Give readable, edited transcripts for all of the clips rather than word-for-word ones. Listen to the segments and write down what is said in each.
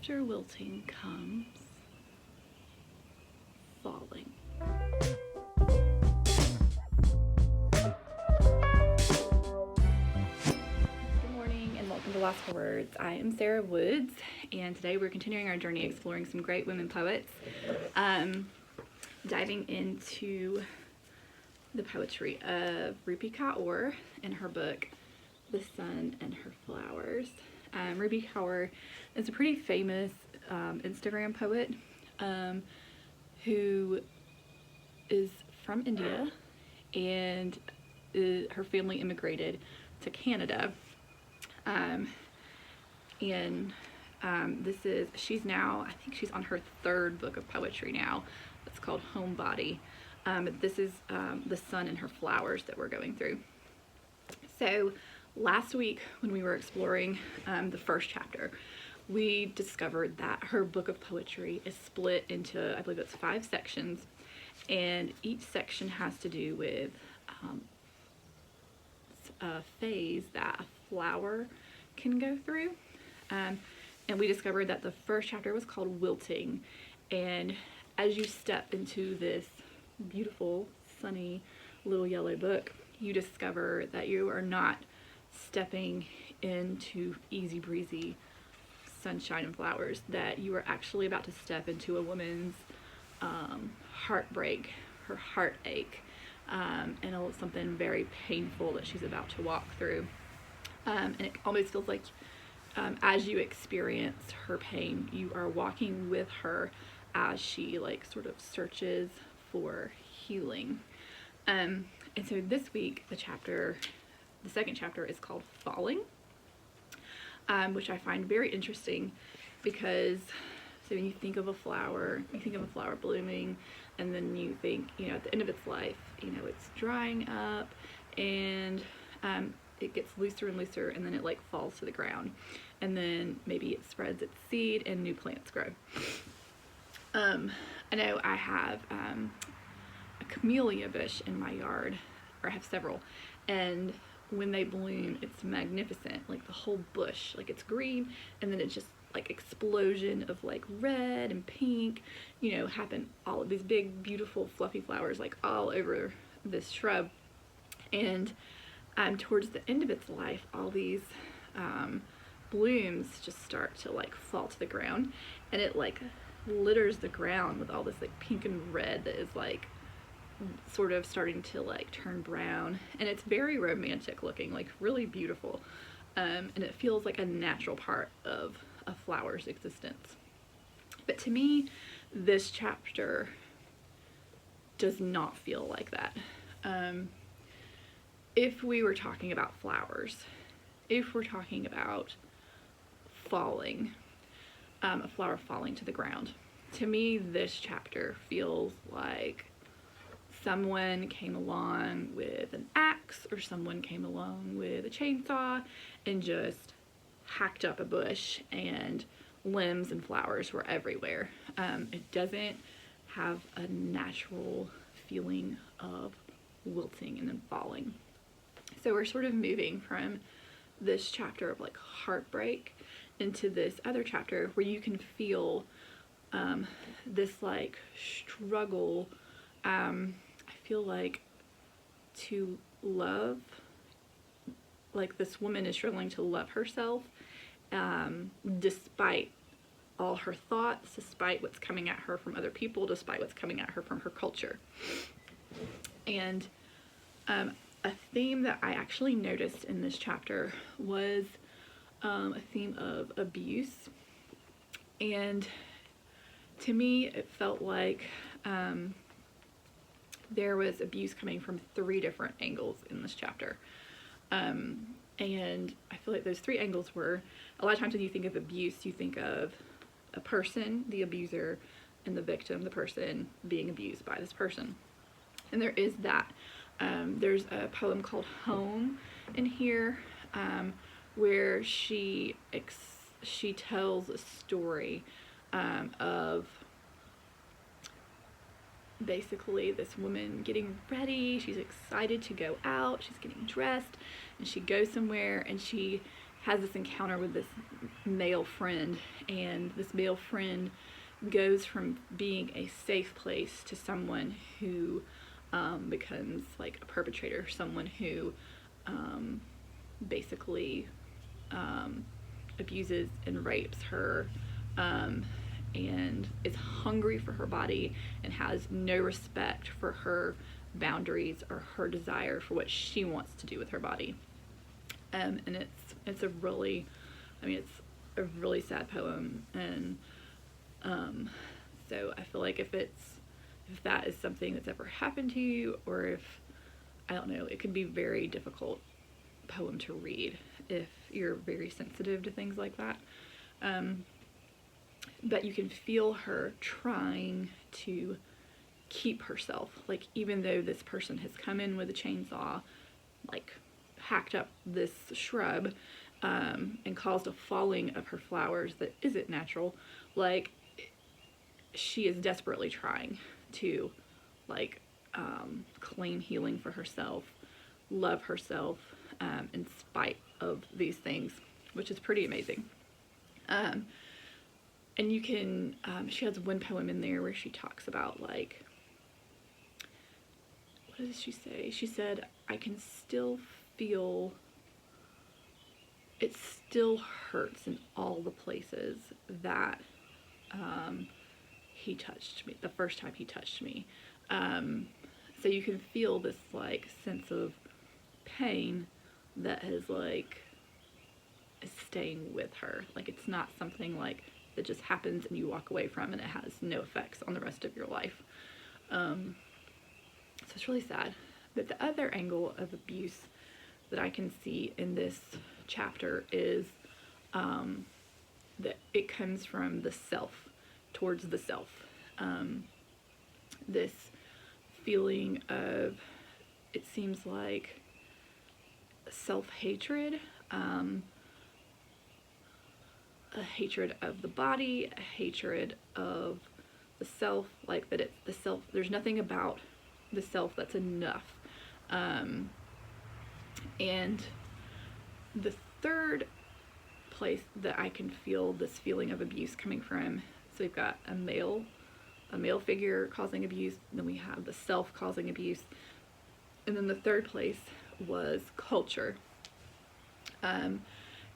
after wilting comes falling. Good morning and welcome to Lost for Words. I am Sarah Woods, and today we're continuing our journey exploring some great women poets, diving into the poetry of Rupi Kaur in her book, The Sun and Her Flowers. Rupi Kaur is a pretty famous Instagram poet who is from India, and her family immigrated to Canada. She's now, I think she's on her third book of poetry now. It's called Homebody. This is The Sun and Her Flowers that we're going through. So last week when we were exploring the first chapter, we discovered that her book of poetry is split into, I believe it's 5 sections, and each section has to do with a phase that a flower can go through. And we discovered that the first chapter was called Wilting, and as you step into this beautiful, sunny, little yellow book, you discover that you are not stepping into easy breezy sunshine and flowers, that you are actually about to step into a woman's heartbreak, her heartache, and something very painful that she's about to walk through. And it almost feels like as you experience her pain, you are walking with her as she sort of searches for healing. And so this week, the second chapter is called Falling, which I find very interesting because, so when you think of a flower, you think of a flower blooming, and then you think, at the end of its life, it's drying up, and it gets looser and looser, and then it falls to the ground, and then maybe it spreads its seed and new plants grow. I know I have a camellia bush in my yard, or I have several, and when they bloom, it's magnificent. The whole bush, it's green, and then it's just explosion of red and pink, happen, all of these big beautiful fluffy flowers all over this shrub. And towards the end of its life, all these blooms just start to fall to the ground, and it litters the ground with all this pink and red that is sort of starting to turn brown, and it's very romantic looking, really beautiful, and it feels like a natural part of a flower's existence. But to me, this chapter does not feel like that. If we were talking about flowers, if we're talking about falling, a flower falling to the ground, to me this chapter feels like someone came along with an axe, or someone came along with a chainsaw and just hacked up a bush, and limbs and flowers were everywhere. It doesn't have a natural feeling of wilting and then falling. So we're sort of moving from this chapter of heartbreak into this other chapter where you can feel this struggle. I feel to love, this woman is struggling to love herself, despite all her thoughts, despite what's coming at her from other people, despite what's coming at her from her culture. And a theme that I actually noticed in this chapter was a theme of abuse. And to me, it felt like there was abuse coming from 3 different angles in this chapter. And I feel like those 3 angles were, a lot of times when you think of abuse, you think of a person, the abuser, and the victim, the person being abused by this person. And there is that. There's a poem called Home in here, where she tells a story of basically this woman getting ready. She's excited to go out, she's getting dressed, and she goes somewhere, and she has this encounter with this male friend, and this male friend goes from being a safe place to someone who becomes like a perpetrator, someone who basically abuses and rapes her, and is hungry for her body and has no respect for her boundaries or her desire for what she wants to do with her body. And it's a really, I mean, it's a really sad poem, and so I feel like if that is something that's ever happened to you, or if, I don't know, it could be a very difficult poem to read if you're very sensitive to things like that. But you can feel her trying to keep herself, like, even though this person has come in with a chainsaw, like hacked up this shrub, and caused a falling of her flowers that isn't natural, like, she is desperately trying to, like, claim healing for herself, love herself, in spite of these things, which is pretty amazing. And you can, she has one poem in there where she talks about, like, what does she say? She said, I can still feel, it still hurts in all the places that he touched me, the first time he touched me. So you can feel this, like, sense of pain that is, like, is staying with her. Like, it's not something, like, that just happens and you walk away from and it has no effects on the rest of your life. So it's really sad. But the other angle of abuse that I can see in this chapter is that it comes from the self, towards the self. This feeling of, it seems like, self-hatred, a hatred of the body, a hatred of the self, like that it's the self, there's nothing about the self that's enough. And the third place that I can feel this feeling of abuse coming from, so we've got a male figure causing abuse, and then we have the self causing abuse, and then the third place was culture.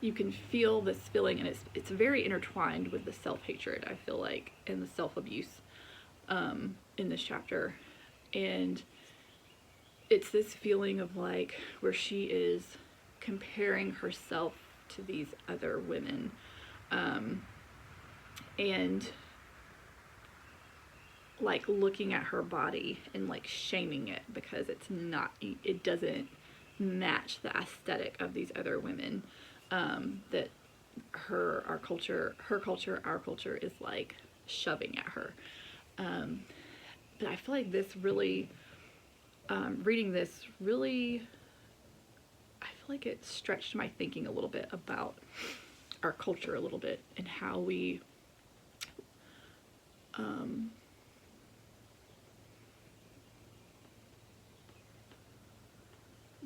You can feel this feeling, and it's very intertwined with the self-hatred, I feel like, and the self-abuse in this chapter. And it's this feeling of, like, where she is comparing herself to these other women, and, like, looking at her body and, like, shaming it because it doesn't match the aesthetic of these other women, that our culture, is, like, shoving at her. But I feel like this really, reading this really, I feel like it stretched my thinking a little bit about our culture a little bit, and how we,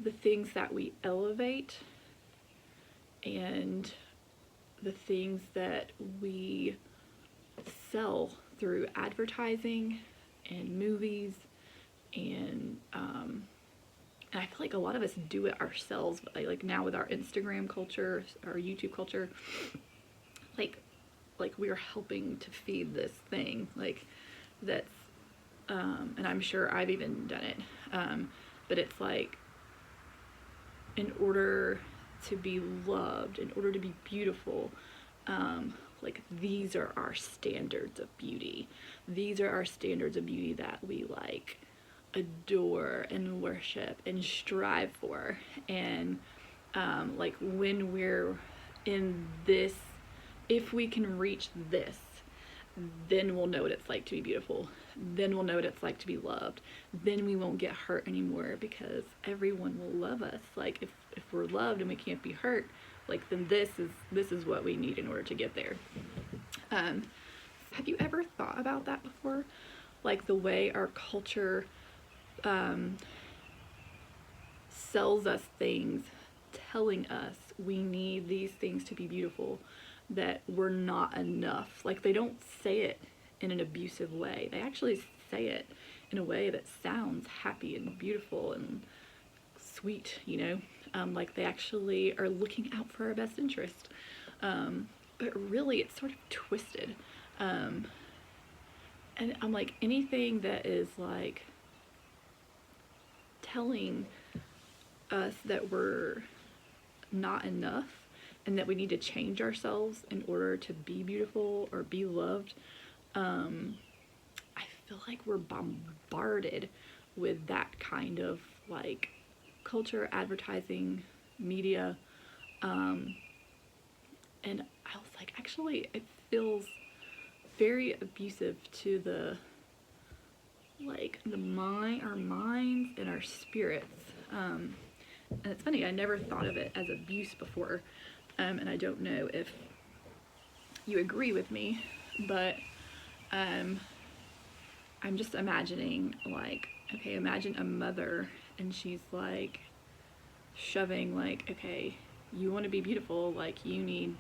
the things that we elevate and the things that we sell through advertising and movies, and I feel like a lot of us do it ourselves, like now with our Instagram culture, our YouTube culture, like we are helping to feed this thing, like, that's, and I'm sure I've even done it, but it's like, in order to be loved, in order to be beautiful, like, these are our standards of beauty. These are our standards of beauty that we, like, adore and worship and strive for. And like, when we're in this, if we can reach this, then we'll know what it's like to be beautiful. Then we'll know what it's like to be loved. Then we won't get hurt anymore, because everyone will love us. Like, if we're loved and we can't be hurt, like, then this is what we need in order to get there. Have you ever thought about that before? Like, the way our culture sells us things, telling us we need these things to be beautiful, that we're not enough. Like, they don't say it in an abusive way. They actually say it in a way that sounds happy and beautiful and sweet, you know? Like, they actually are looking out for our best interest. But really, it's sort of twisted. And I'm like, anything that is like telling us that we're not enough and that we need to change ourselves in order to be beautiful or be loved, I feel like we're bombarded with that kind of like culture, advertising, media, and I was like, actually, it feels very abusive to the our minds and our spirits. And it's funny, I never thought of it as abuse before, and I don't know if you agree with me, but I'm just imagining, like, okay, imagine a mother and she's like shoving, like, okay, you want to be beautiful, like, you need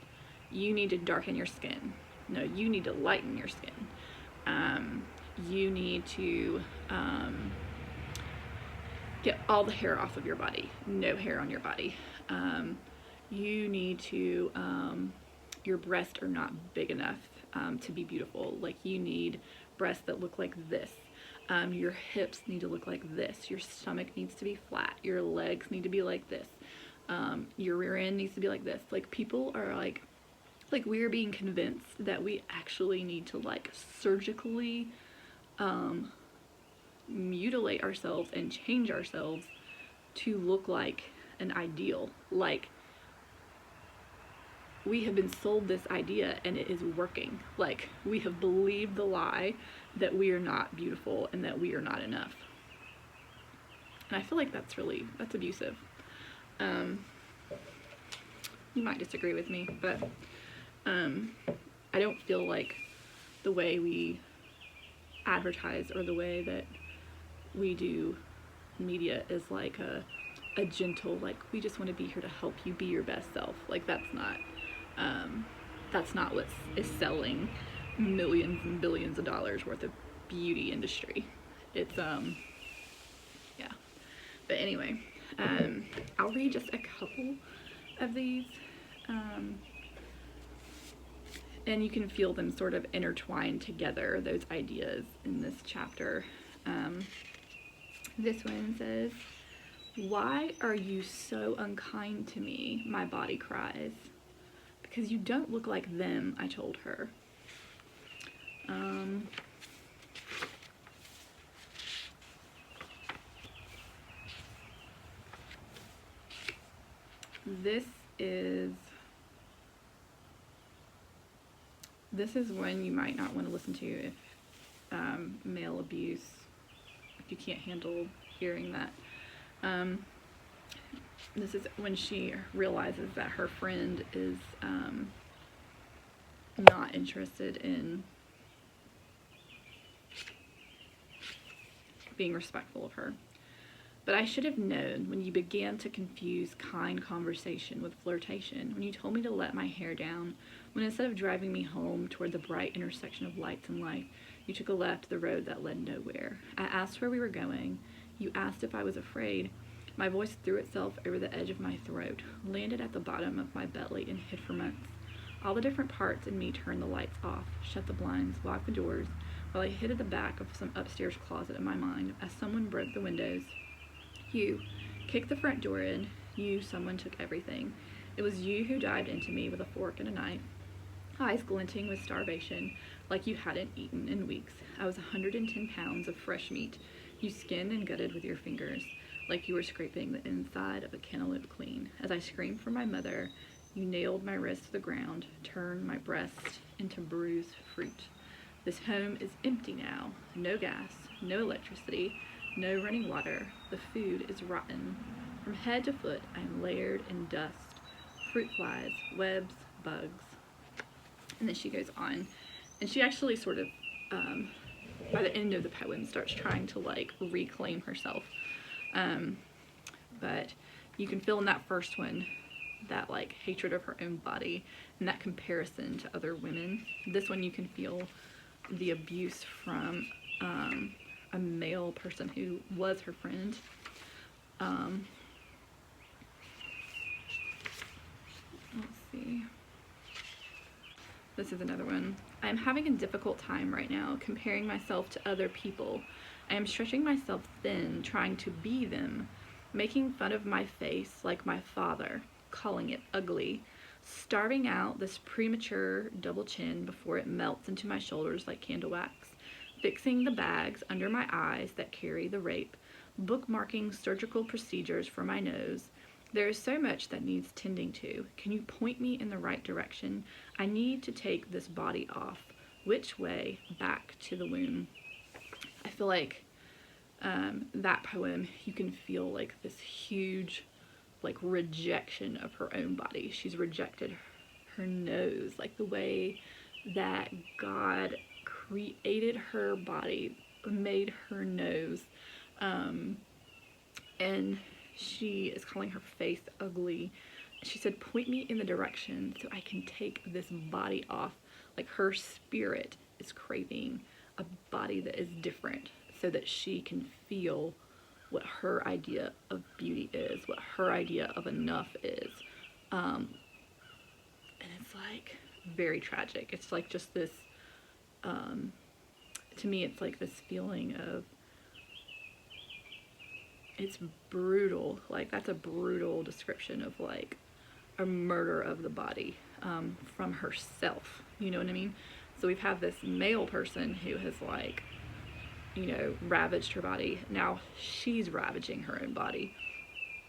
to darken your skin. No, you need to lighten your skin. You need to get all the hair off of your body. No hair on your body. You need to, your breasts are not big enough to be beautiful. Like, you need breasts that look like this. Your hips need to look like this. Your stomach needs to be flat. Your legs need to be like this. Your rear end needs to be like this. Like, people are like we're being convinced that we actually need to like surgically mutilate ourselves and change ourselves to look like an ideal. Like, we have been sold this idea and it is working. Like, we have believed the lie that we are not beautiful and that we are not enough. And I feel like that's abusive. You might disagree with me, but I don't feel like the way we advertise or the way that we do media is like a gentle, like, we just want to be here to help you be your best self. Like, that's not what is selling millions and billions of dollars worth of beauty industry. It's yeah. But anyway, I'll read just a couple of these, and you can feel them sort of intertwined together, those ideas in this chapter. This one says, "Why are you so unkind to me? My body cries. Because you don't look like them," I told her. This is one you might not want to listen to if male abuse, if you can't handle hearing that. This is when she realizes that her friend is not interested in being respectful of her. "But I should have known when you began to confuse kind conversation with flirtation, when you told me to let my hair down, when instead of driving me home toward the bright intersection of lights and life, you took a left to the road that led nowhere. I asked where we were going. You asked if I was afraid. My voice threw itself over the edge of my throat, landed at the bottom of my belly, and hid for months. All the different parts in me turned the lights off, shut the blinds, locked the doors, while I hid at the back of some upstairs closet in my mind as someone broke the windows. You kicked the front door in. Someone took everything. It was you who dived into me with a fork and a knife, eyes glinting with starvation, like you hadn't eaten in weeks. I was 110 pounds of fresh meat. You skinned and gutted with your fingers, like you were scraping the inside of a cantaloupe clean. As I screamed for my mother, you nailed my wrist to the ground, turned my breast into bruised fruit. This home is empty now. No gas, no electricity, no running water. The food is rotten. From head to foot, I am layered in dust, fruit flies, webs, bugs." And then she goes on, and she actually sort of, by the end of the poem, starts trying to like reclaim herself. But you can feel in that first one that like hatred of her own body and that comparison to other women. This one you can feel the abuse from a male person who was her friend. Let's see. This is another one. I am having a difficult time right now comparing myself to other people. I am stretching myself thin, trying to be them, making fun of my face like my father, calling it ugly, starving out this premature double chin before it melts into my shoulders like candle wax, fixing the bags under my eyes that carry the rape, bookmarking surgical procedures for my nose. There is so much that needs tending to. Can you point me in the right direction? I need to take this body off. Which way? Back to the womb. I feel like that poem, you can feel like this huge like rejection of her own body. She's rejected her nose, like the way that God created her body, made her nose, and she is calling her face ugly. She said, point me in the direction so I can take this body off. Like her spirit is craving a body that is different so that she can feel what her idea of beauty is, what her idea of enough is. And it's like very tragic. It's like just this, to me, it's like this feeling of, it's brutal. Like that's a brutal description of like a murder of the body from herself. You know what I mean? So we've had this male person who has like, you know, ravaged her body. Now she's ravaging her own body.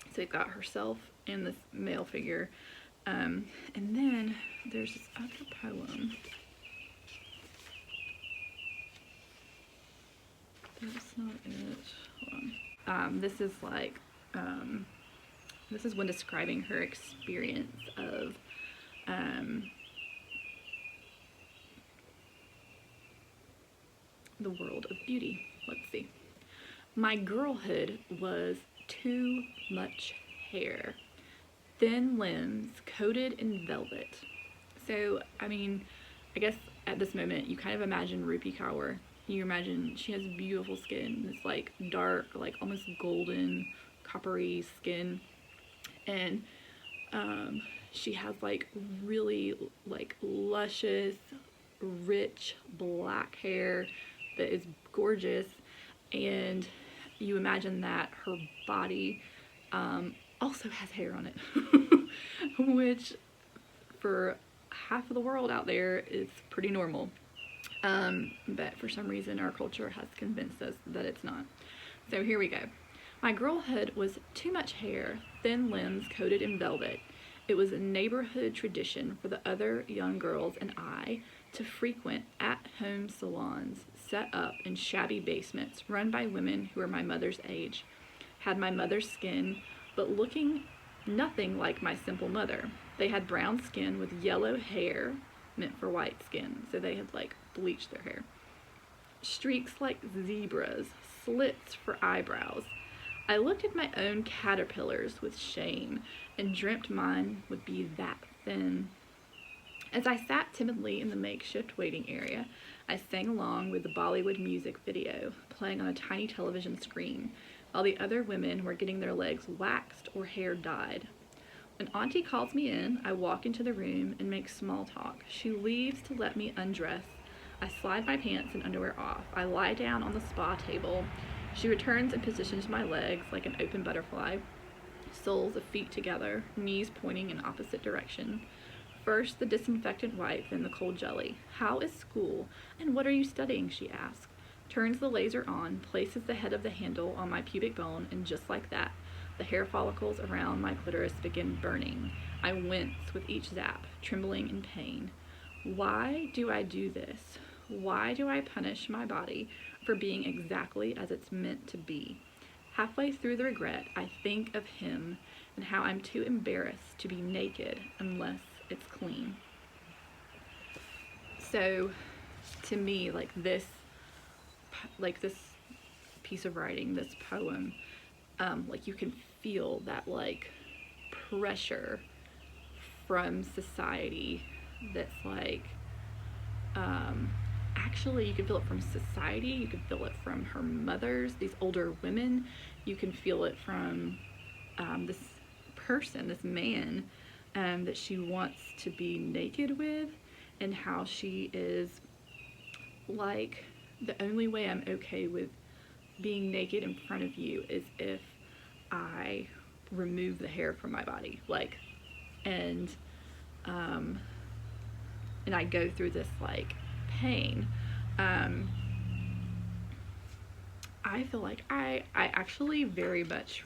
So we've got herself and this male figure. And then there's this other poem. That's not it. Hold on. This is like, this is when describing her experience of the world of beauty. Let's see. My girlhood was too much hair, thin limbs coated in velvet. So, I mean, I guess at this moment you kind of imagine Rupi Kaur. You imagine she has beautiful skin, this like dark, like almost golden, coppery skin, and she has like really like luscious, rich black hair that is gorgeous, and you imagine that her body also has hair on it, which for half of the world out there is pretty normal. But for some reason our culture has convinced us that it's not. So here we go. My girlhood was too much hair, thin limbs coated in velvet. It was a neighborhood tradition for the other young girls and I to frequent at-home salons set up in shabby basements run by women who were my mother's age, had my mother's skin, but looking nothing like my simple mother. They had brown skin with yellow hair meant for white skin, so they had like bleached their hair. Streaks like zebras, slits for eyebrows. I looked at my own caterpillars with shame and dreamt mine would be that thin. As I sat timidly in the makeshift waiting area, I sang along with the Bollywood music video playing on a tiny television screen, while the other women were getting their legs waxed or hair dyed. When Auntie calls me in, I walk into the room and make small talk. She leaves to let me undress. I slide my pants and underwear off. I lie down on the spa table. She returns and positions my legs like an open butterfly, soles of feet together, knees pointing in opposite direction. First the disinfectant wipe, then the cold jelly. How is school? And what are you studying? She asks. Turns the laser on, places the head of the handle on my pubic bone, and just like that, the hair follicles around my clitoris begin burning. I wince with each zap, trembling in pain. Why do I do this? Why do I punish my body for being exactly as it's meant to be? Halfway through the regret, I think of him and how I'm too embarrassed to be naked unless it's clean. So, to me, like this piece of writing, this poem, like you can feel that like pressure from society that's like, actually, you can feel it from society, you can feel it from her mothers, these older women, you can feel it from this person, this man, that she wants to be naked with, and how she is like, the only way I'm okay with being naked in front of you is if I remove the hair from my body, like, and and I go through this like pain. I feel like I actually very much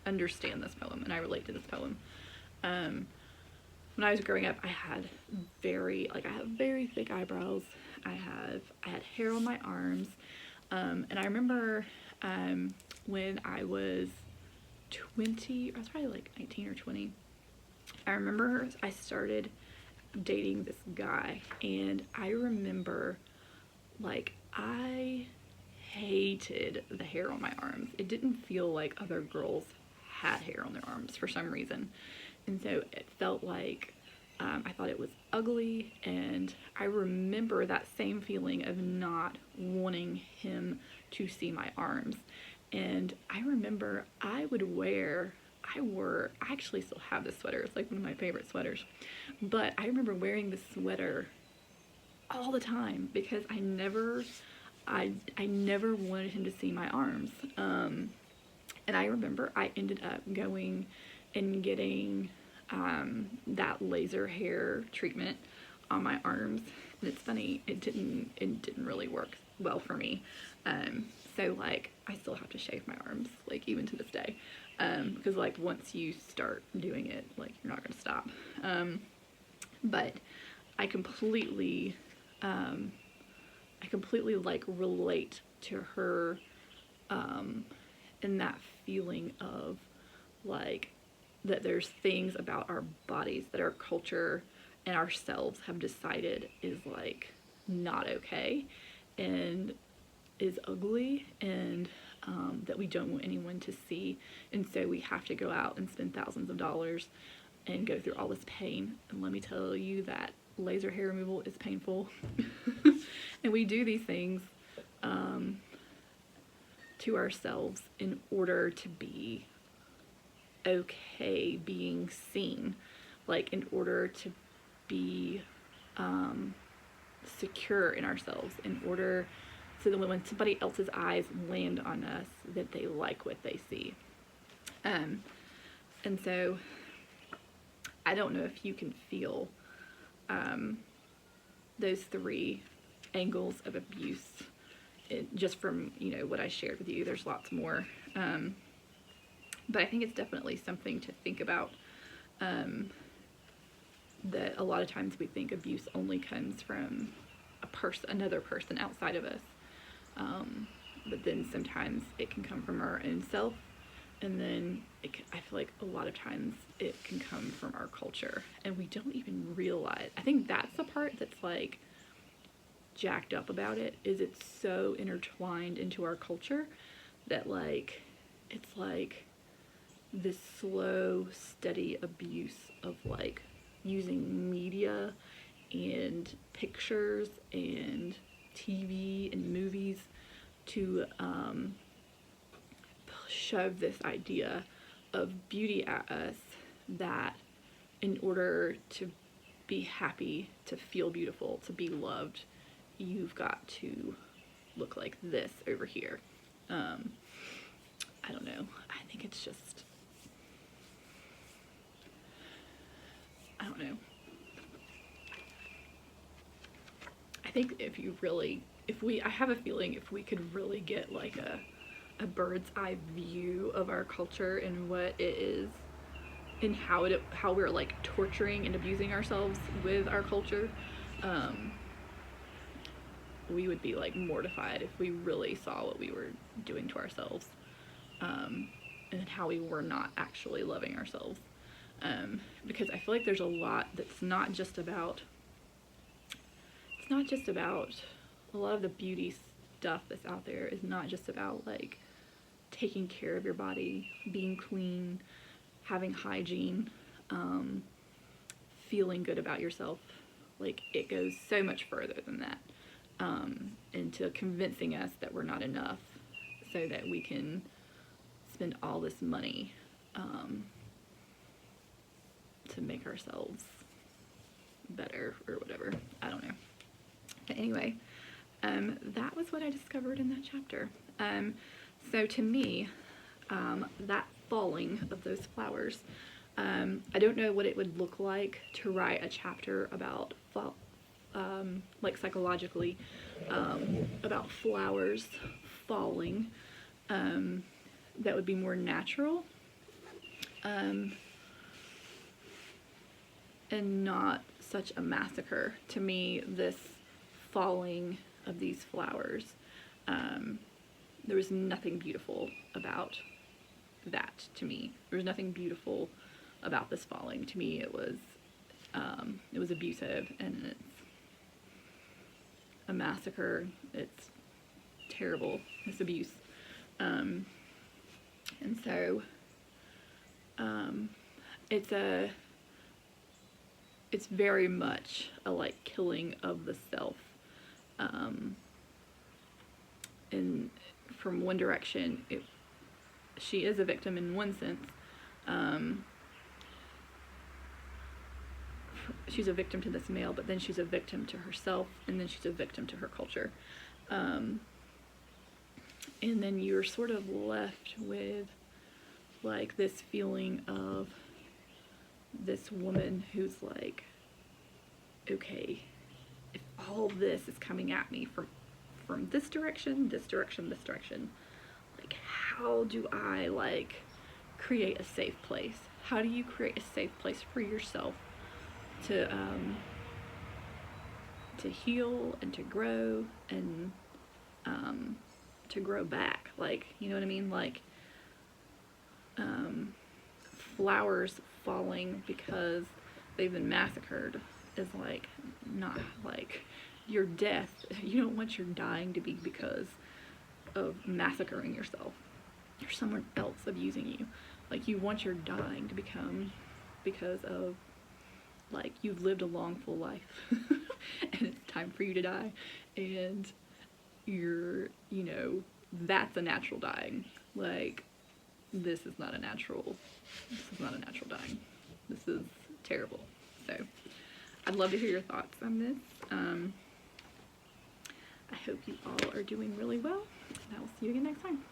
understand this poem, and I relate to this poem. When I was growing up, I had very thick eyebrows. I had hair on my arms, and I remember when I was 20, I was probably like 19 or 20. I remember I started dating this guy, and I remember like I hated the hair on my arms. It didn't feel like other girls had hair on their arms for some reason, and so it felt like I thought it was ugly. And I remember that same feeling of not wanting him to see my arms. And I remember I actually still have this sweater. It's like one of my favorite sweaters. But I remember wearing this sweater all the time because I never wanted him to see my arms. And I remember I ended up going and getting that laser hair treatment on my arms. And it's funny, it didn't really work well for me. So like I still have to shave my arms, like even to this day, because like once you start doing it, like you're not gonna stop. But I completely like relate to her in that feeling of like that there's things about our bodies that our culture and ourselves have decided is like not okay and is ugly, and that we don't want anyone to see, and so we have to go out and spend thousands of dollars and go through all this pain. And let me tell you that laser hair removal is painful. And we do these things to ourselves in order to be okay being seen, like in order to be secure in ourselves, in order so that when somebody else's eyes land on us, that they like what they see. And so I don't know if you can feel those three angles of abuse just from, you know, what I shared with you. There's lots more. But I think it's definitely something to think about, that a lot of times we think abuse only comes from another person outside of us. But then sometimes it can come from our own self, and then I feel like a lot of times it can come from our culture, and we don't even realize. I think that's the part that's like jacked up about it, is it's so intertwined into our culture that like it's like this slow, steady abuse of like using media and pictures and TV and movies to shove this idea of beauty at us, that in order to be happy, to feel beautiful, to be loved, you've got to look like this over here. I don't know. I think it's just, I don't know. I think I have a feeling if we could really get like a bird's eye view of our culture and what it is, and how we're like torturing and abusing ourselves with our culture, we would be like mortified if we really saw what we were doing to ourselves, and how we were not actually loving ourselves. Because I feel like there's a lot that's not just about a lot of the beauty stuff that's out there is not just about like taking care of your body, being clean, having hygiene, feeling good about yourself. Like, it goes so much further than that, into convincing us that we're not enough so that we can spend all this money to make ourselves better or whatever. I don't know. But anyway, that was what I discovered in that chapter. So to me, that falling of those flowers, I don't know what it would look like to write a chapter about like psychologically, about flowers falling, that would be more natural, and not such a massacre. To me, this falling of these flowers, there was nothing beautiful about that. To me, there was nothing beautiful about this falling. To me, it was abusive, and it's a massacre. It's terrible. It's abuse. And so it's very much a like killing of the self. And from one direction, she is a victim in one sense. She's a victim to this male, but then she's a victim to herself, and then she's a victim to her culture. And then you're sort of left with like this feeling of this woman who's like, okay, if all this is coming at me from this direction, this direction, this direction, like, how do I like create a safe place? How do you create a safe place for yourself to heal and to grow and to grow back? Like, you know what I mean? Like, flowers falling because they've been massacred is like not like your death. You don't want your dying to be because of massacring yourself or someone else abusing you. Like, you want your dying to become because of like you've lived a long full life and it's time for you to die, and you're, you know, that's a natural dying. Like, this is not a natural dying. This is terrible. So I'd love to hear your thoughts on this. I hope you all are doing really well, and I will see you again next time.